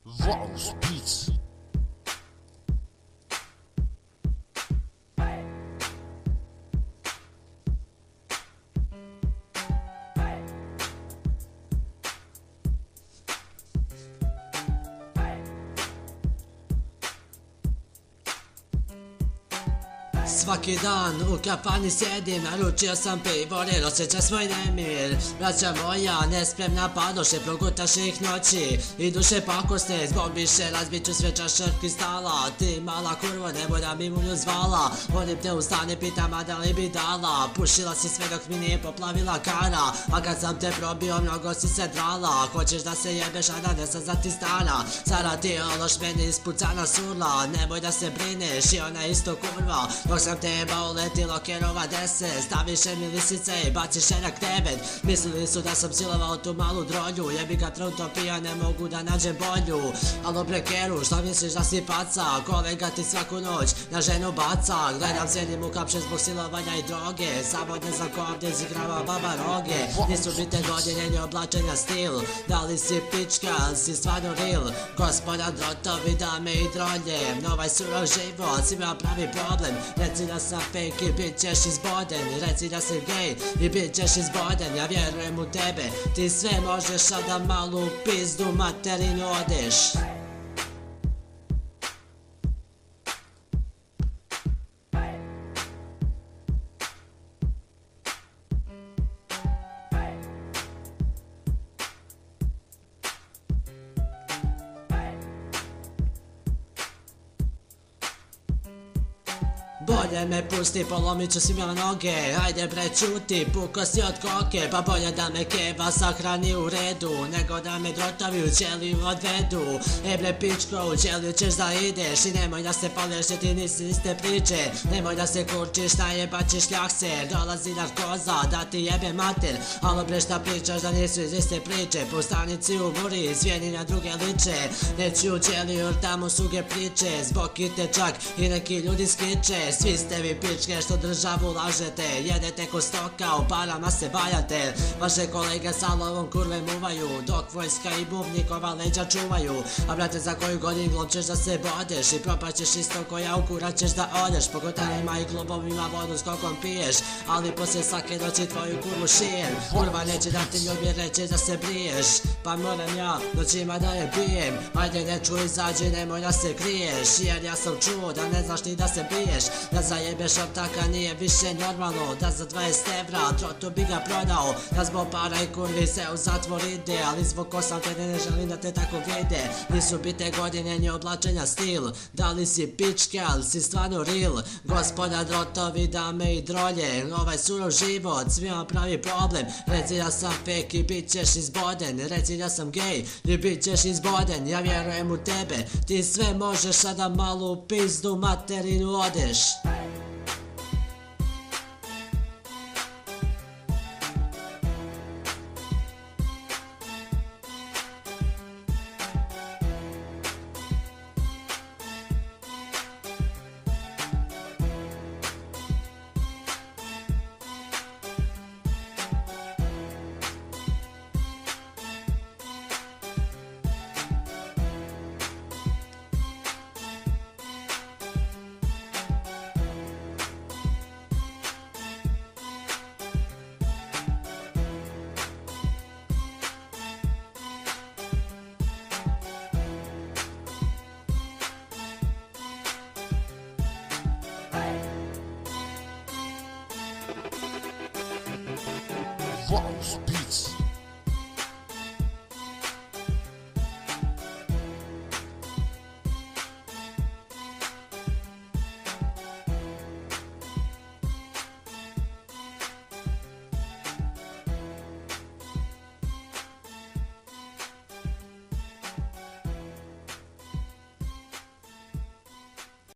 Varus Beats. Svaki dan u kafani sjedim, naručio sam pivo, jer osjeća svoj nemir. Braća moja, nespremna padoše, progutaše ih noći i duše pakoste, zbog više razbit ću sve čaše kristala. Ti mala kurvo, nemoj da bi mu nju zvala, vodim te u stane, pitam a da li bi dala. Pušila si sve dok mi nije poplavila kara, a kad sam te probio mnogo si se drala. Hoćeš da se jebeš, a da ne sam za ti stara, Sara ti ološ meni ispucana surla. Nemoj da se brineš, i ona isto kurva, dok sam te jebao letilo kerova 10. Staviš mi lisice i baciš je na krevet. Mislili su da sam silovao tu malu drolju, jebi ga trunto pija, ne mogu da nađem bolju. Alo prekeru, šta misliš da si faca? Kolega ti svaku noć na ženu baca. Gledam sjedim u kapše zbog silovanja i droge, samo ne znam ko ovdje zigrava baba roge. Nisu bitne godine ni oblačenja stil, da li si pička, si stvarno real. Gospoda drotovi, dame i drolje, ovaj surov život svima pravi problem. Reci da sam fake i bit ćeš izboden, reci da si gay i bit ćeš izboden. Ja vjerujem u tebe, ti sve možeš, a da malu pizdu materinu odeš. Bolje me pusti, polomit ću svima noge. Ajde bre čuti, puko si od koke. Pa bolje da me keva sahrani u redu, nego da me drotovi u ćeliju odvedu. E bre pičko, u ćeliju ćeš da ideš, i nemoj da se pališ jer ti nisi iste priče. Nemoj da se kurčiš, najebaćeš ljahse, dolazi narkoza da ti jebe mater. Alo bre šta pričaš da nisu iz iste priče, po stanici u buri zvijeni na druge liče. Neću u ćeliju jer tamo suge priče, zbog kite čak i neki ljudi skiče. Svi ste vi pičke što državu lažete, jedete ko stoka, u parama se valjate. Vaše kolege sa lovom kurve muvaju, dok vojska i bubnikova leđa čuvaju. A brate, za koju godin glom ćeš da se bodeš i propaćeš isto koja u kurac ćeš da odeš. Po kotarima i klubovima vodu skokom piješ, ali poslije svake noći tvoju kurvu šijem. Kurva neće da ti ljubi, reći da se briješ, pa moram ja noćima da je pijem. Ajde neću izađi, nemoj da se kriješ, jer ja sam čuo da ne znaš ni da se biješ. Da zajebeš ortaka nije više normalno, da za 20 evra trotu bi ga prodao. Da zbog para i kurvi se u zatvor ide, ali zbog kosam te ne želim da te tako vide. Nisu bitne godine ni oblačenja stil, da li si pička, ali si stvarno real. Gospoda drotovi, dame i drolje, ovaj surov život svima pravi problem. Reci da sam fake i bit ćeš izboden, reci da sam gay i bit ćeš izboden. Ja vjerujem u tebe, ti sve možeš, a da malu pizdu materinu odeš. Varus Beats.